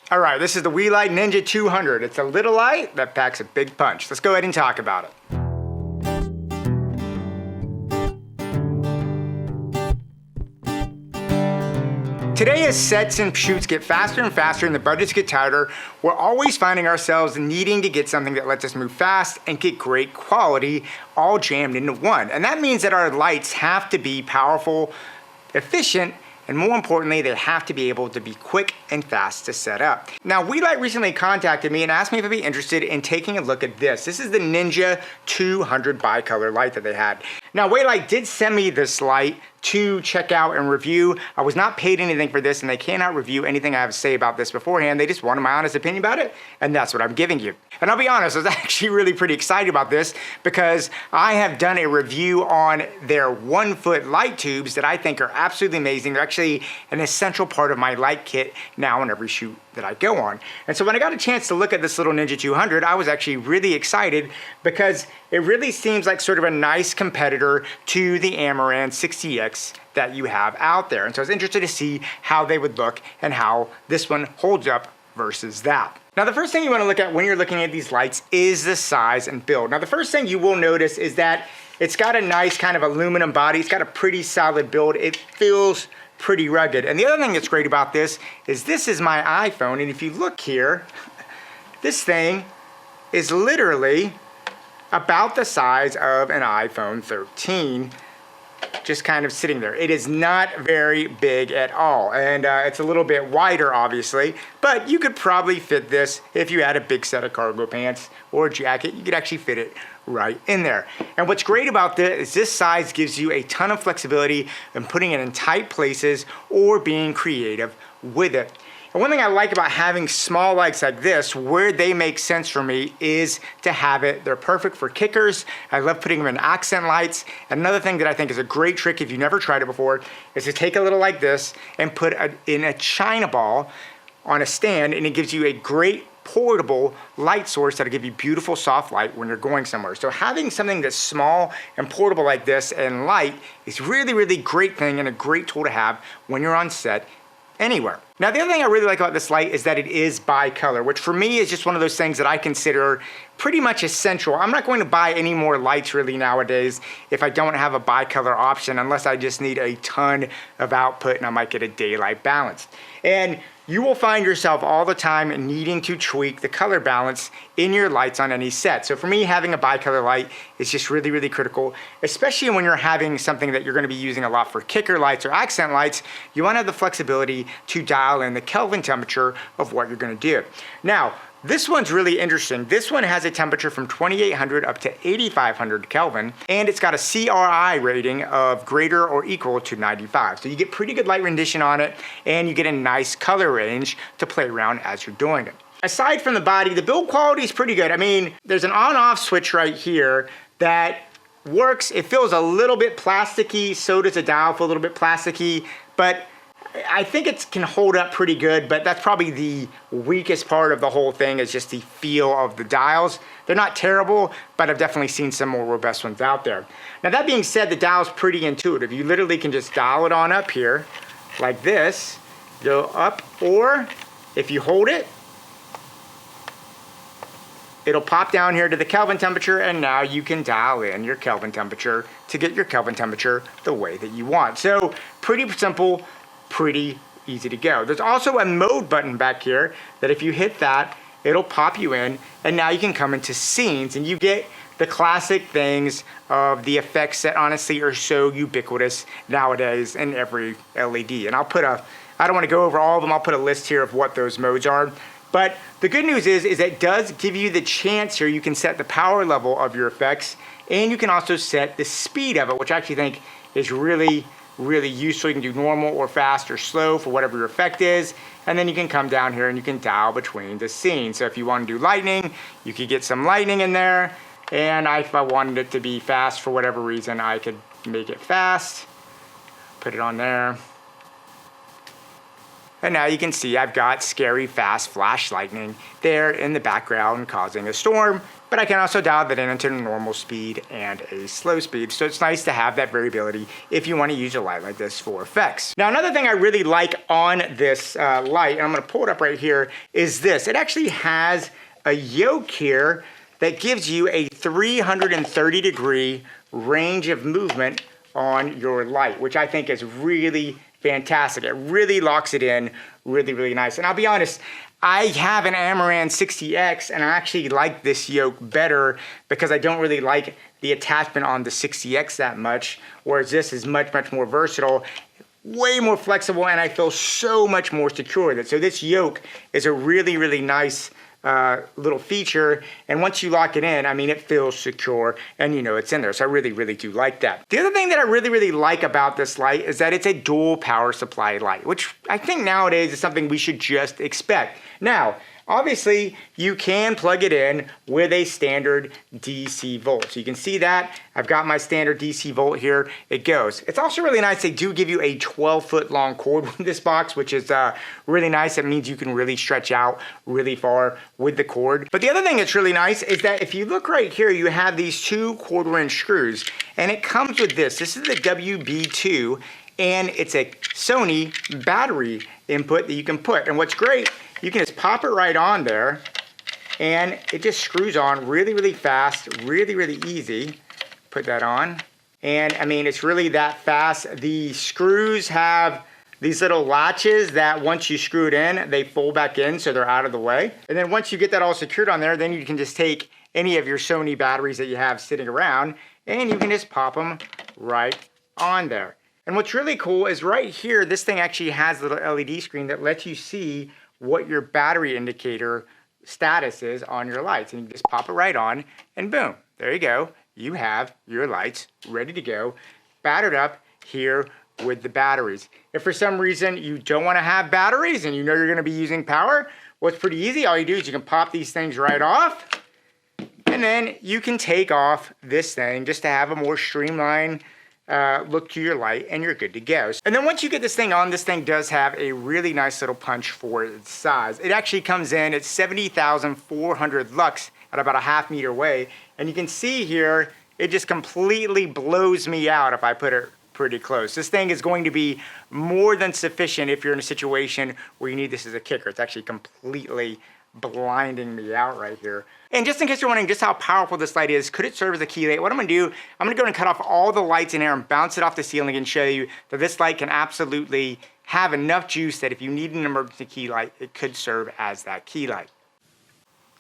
All right, this is the Weeylite Ninja 200. It's a little light that packs a big punch. Let's go ahead and talk about it. Today, as sets and shoots get faster and faster and the budgets get tighter, we're always finding ourselves needing to get something that lets us move fast and get great quality all jammed into one. And that means that our lights have to be powerful, efficient, and more importantly, they have to be able to be quick and fast to set up. Now, Weeylite recently contacted me and asked me if I'd be interested in taking a look at this. This is the Ninja 200 bicolor light that they had. Now, Weeylite did send me this light to check out and review. I was not paid anything for this, and they cannot review anything I have to say about this beforehand. They just wanted my honest opinion about it, and that's what I'm giving you. And I'll be honest, I was actually really pretty excited about this because I have done a review on their 1-foot light tubes that I think are absolutely amazing. They're actually an essential part of my light kit now on every shoot that I go on. And so when I got a chance to look at this little Ninja 200, I was actually really excited because it really seems like sort of a nice competitor to the Amaran 60X that you have out there. And so I was interested to see how they would look and how this one holds up versus that. Now, the first thing you want to look at when you're looking at these lights is the size and build. Now, the first thing you will notice is that it's got a nice kind of aluminum body. It's got a pretty solid build. It feels pretty rugged. And the other thing that's great about this is my iPhone. And if you look here, this thing is literally about the size of an iPhone 13. Just kind of sitting there. It is not very big at all, and it's a little bit wider obviously, but you could probably fit this if you had a big set of cargo pants or a jacket. You could actually fit it right in there. And what's great about this is this size gives you a ton of flexibility in putting it in tight places or being creative with it. And one thing I like about having small lights like this, where they make sense for me, is to have it. They're perfect for kickers. I love putting them in accent lights. Another thing that I think is a great trick if you've never tried it before is to take a little like this and put in a China ball on a stand, and it gives you a great portable light source that'll give you beautiful soft light when you're going somewhere. So having something that's small and portable like this and light is really, really great thing and a great tool to have when you're on set anywhere. Now, the other thing I really like about this light is that it is bicolor, which for me is just one of those things that I consider pretty much essential. I'm not going to buy any more lights really nowadays if I don't have a bicolor option, unless I just need a ton of output and I might get a daylight balance. And you will find yourself all the time needing to tweak the color balance in your lights on any set. So for me, having a bicolor light is just really, really critical, especially when you're having something that you're gonna be using a lot for kicker lights or accent lights. You wanna have the flexibility to dial in the Kelvin temperature of what you're gonna do. Now, this one's really interesting. This one has a temperature from 2800 up to 8500 Kelvin, and it's got a CRI rating of greater or equal to 95. So you get pretty good light rendition on it, and you get a nice color range to play around as you're doing it. Aside from the body, the build quality is pretty good. I mean, there's an on-off switch right here that works. It feels a little bit plasticky, so does the dial feel a little bit plasticky, but I think it can hold up pretty good, but that's probably the weakest part of the whole thing is just the feel of the dials. They're not terrible, but I've definitely seen some more robust ones out there. Now, that being said, the dial's pretty intuitive. You literally can just dial it on up here like this, go up, or if you hold it, it'll pop down here to the Kelvin temperature, and now you can dial in your Kelvin temperature to get your Kelvin temperature the way that you want. So pretty simple, pretty easy to go. There's also a mode button back here that if you hit that, it'll pop you in, and now you can come into scenes and you get the classic things of the effects that honestly are so ubiquitous nowadays in every LED. And I don't want to go over all of them, I'll put a list here of what those modes are. But the good news is it does give you the chance here, you can set the power level of your effects, and you can also set the speed of it, which I actually think is really useful. You can do normal or fast or slow for whatever your effect is, and then you can come down here and you can dial between the scenes. So if you want to do lightning, you could get some lightning in there, and if I wanted it to be fast for whatever reason, I could make it fast, put it on there, And now you can see I've got scary fast flash lightning there in the background causing a storm, but I can also dial that in into normal speed and a slow speed. So it's nice to have that variability if you want to use a light like this for effects. Now another thing I really like on this light, and I'm going to pull it up right here, is this. It actually has a yoke here that gives you a 330-degree range of movement on your light, which I think is really fantastic. It really locks it in really, really nice. And I'll be honest, I have an Amaran 60X and I actually like this yoke better because I don't really like the attachment on the 60X that much, whereas this is much, much more versatile, way more flexible, and I feel so much more secure with it. So this yoke is a really, really nice little feature, and once you lock it in, I mean, it feels secure and you know it's in there. So I really, really do like that. The other thing that I really, really like about this light is that it's a dual power supply light, which I think nowadays is something we should just expect. Now, obviously, you can plug it in with a standard DC volt. So you can see that. I've got my standard DC volt here. It goes. It's also really nice. They do give you a 12-foot long cord with this box, which is really nice. It means you can really stretch out really far with the cord. But the other thing that's really nice is that if you look right here, you have these 2 quarter-inch screws, and it comes with this. This is the WB2, and it's a Sony battery input that you can put. And what's great, you can just pop it right on there and it just screws on really, really fast, really, really easy. Put that on. And I mean, it's really that fast. The screws have these little latches that once you screw it in, they fold back in so they're out of the way. And then once you get that all secured on there, then you can just take any of your Sony batteries that you have sitting around and you can just pop them right on there. And what's really cool is right here, this thing actually has a little LED screen that lets you see what your battery indicator status is on your lights. And you just pop it right on and boom, there you go. You have your lights ready to go, battered up here with the batteries. If for some reason you don't want to have batteries and you know you're going to be using power, well, it's pretty easy. All you do is you can pop these things right off and then you can take off this thing just to have a more streamlined look to your light and you're good to go. And then once you get this thing on, this thing does have a really nice little punch for its size. It actually comes in at 70,400 lux at about a ½ meter away. And you can see here, it just completely blows me out if I put it pretty close. This thing is going to be more than sufficient if you're in a situation where you need this as a kicker. It's actually completely blinding me out right here. And just in case you're wondering just how powerful this light is, could it serve as a key light? What I'm gonna do, I'm gonna go and cut off all the lights in here and bounce it off the ceiling and show you that this light can absolutely have enough juice that if you need an emergency key light, it could serve as that key light.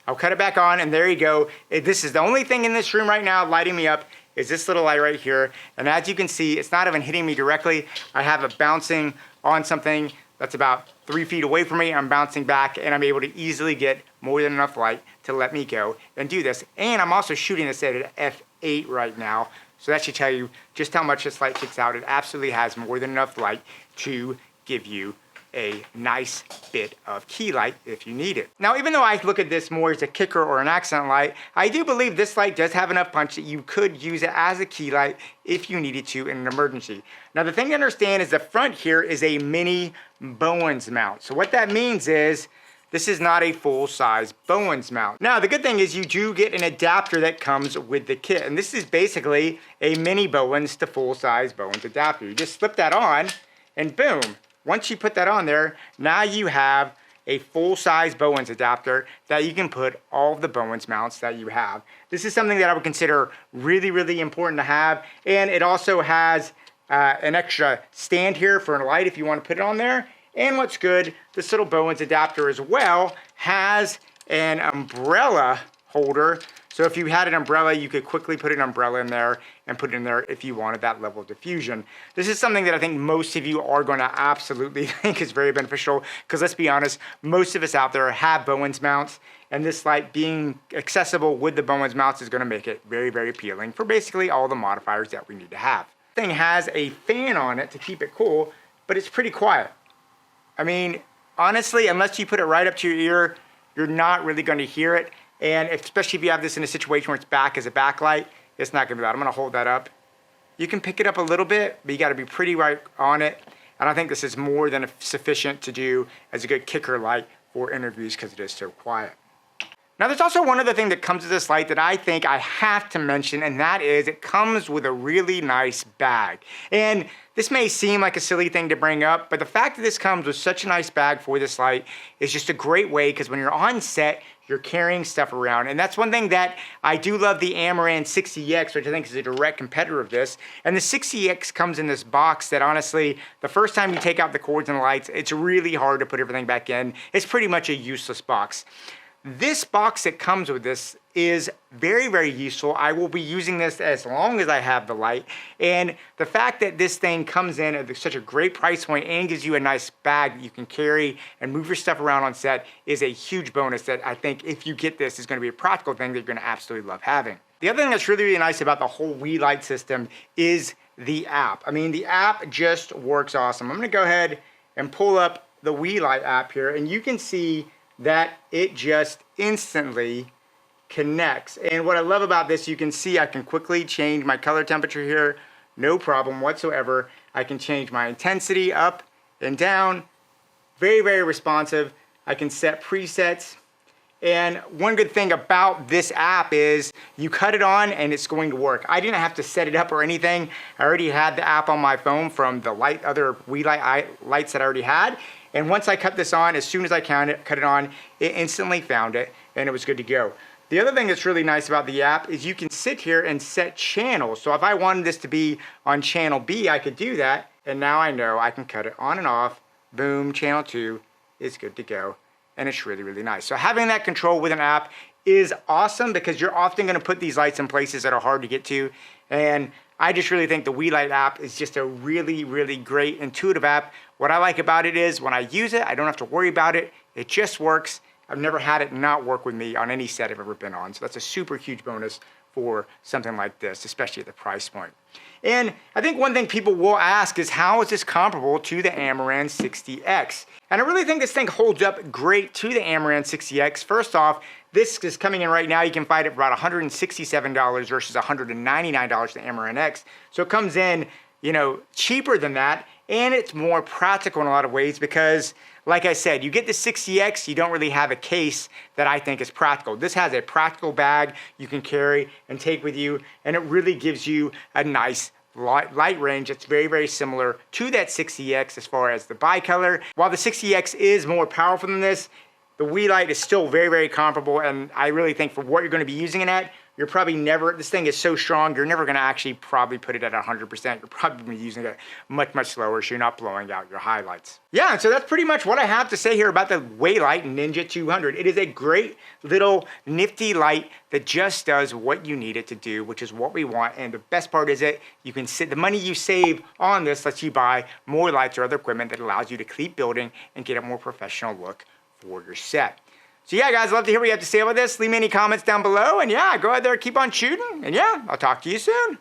I'll cut it back on and there you go. This is the only thing in this room right now lighting me up is this little light right here. And as you can see, it's not even hitting me directly. I have it bouncing on something that's about 3 feet away from me. I'm bouncing back and I'm able to easily get more than enough light to let me go and do this. And I'm also shooting this at an f8 right now. So that should tell you just how much this light kicks out. It absolutely has more than enough light to give you a nice bit of key light if you need it. Now, even though I look at this more as a kicker or an accent light, I do believe this light does have enough punch that you could use it as a key light if you needed to in an emergency. Now, the thing to understand is the front here is a mini Bowens mount. So what that means is this is not a full-size Bowens mount. Now, the good thing is you do get an adapter that comes with the kit. And this is basically a mini Bowens to full-size Bowens adapter. You just slip that on and boom. Once you put that on there, now you have a full-size Bowens adapter that you can put all of the Bowens mounts that you have. This is something that I would consider really, really important to have. And it also has an extra stand here for a light if you want to put it on there. And what's good, this little Bowens adapter as well has an umbrella holder. So if you had an umbrella, you could quickly put an umbrella in there and put it in there if you wanted that level of diffusion. This is something that I think most of you are going to absolutely think is very beneficial because let's be honest, most of us out there have Bowens mounts and this light being accessible with the Bowens mounts is going to make it very, very appealing for basically all the modifiers that we need to have. This thing has a fan on it to keep it cool, but it's pretty quiet. I mean, honestly, unless you put it right up to your ear, you're not really going to hear it. And especially if you have this in a situation where it's back as a backlight, it's not going to be loud. I'm going to hold that up. You can pick it up a little bit, but you got to be pretty right on it. And I think this is more than sufficient to do as a good kicker light for interviews because it is so quiet. Now there's also one other thing that comes with this light that I think I have to mention, and that is it comes with a really nice bag. And this may seem like a silly thing to bring up, but the fact that this comes with such a nice bag for this light is just a great way, because when you're on set, you're carrying stuff around. And that's one thing that I do love the Amaran 60X, which I think is a direct competitor of this. And the 60X comes in this box that honestly, the first time you take out the cords and the lights, it's really hard to put everything back in. It's pretty much a useless box. This box that comes with this is very, very useful. I will be using this as long as I have the light. And the fact that this thing comes in at such a great price point and gives you a nice bag that you can carry and move your stuff around on set is a huge bonus that I think if you get this is going to be a practical thing that you're going to absolutely love having. The other thing that's really, really nice about the whole Weeylite system is the app. I mean, the app just works awesome. I'm going to go ahead and pull up the Weeylite app here, and you can see that it just instantly connects. And what I love about this, you can see I can quickly change my color temperature here, no problem whatsoever. I can change my intensity up and down, very, very responsive. I can set presets. And one good thing about this app is you cut it on and it's going to work. I didn't have to set it up or anything. I already had the app on my phone from the other Weeylite lights that I already had. And once I cut this on, as soon as I cut it on, it instantly found it and it was good to go. The other thing that's really nice about the app is you can sit here and set channels. So if I wanted this to be on channel B, I could do that. And now I know I can cut it on and off. Boom, channel 2 is good to go. And it's really, really nice. So having that control with an app is awesome because you're often going to put these lights in places that are hard to get to. And I just really think the Weeylite app is just a really, really great intuitive app. What I like about it is when I use it, I don't have to worry about it. It just works. I've never had it not work with me on any set I've ever been on. So that's a super huge bonus for something like this, especially at the price point. And I think one thing people will ask is how is this comparable to the Amaran 60X? And I really think this thing holds up great to the Amaran 60X. First off, this is coming in right now. You can find it for about $167 versus $199 the Amaran X. So it comes in, you know, cheaper than that. And it's more practical in a lot of ways because, like I said, you get the 60X, you don't really have a case that I think is practical. This has a practical bag you can carry and take with you, and it really gives you a nice light range that's very, very similar to that 60X as far as the bicolor. While the 60X is more powerful than this, the Weeylite is still very, very comparable, and I really think for what you're going to be using it at, you're probably never, this thing is so strong, you're never going to actually probably put it at 100%. You're probably using it much, much slower, so you're not blowing out your highlights. Yeah, and so that's pretty much what I have to say here about the Weeylite Ninja 200. It is a great little nifty light that just does what you need it to do, which is what we want. And the best part is that you can the money you save on this lets you buy more lights or other equipment that allows you to keep building and get a more professional look for your set. So yeah, guys, I'd love to hear what you have to say about this. Leave me any comments down below. And yeah, go out there, keep on shooting. And yeah, I'll talk to you soon.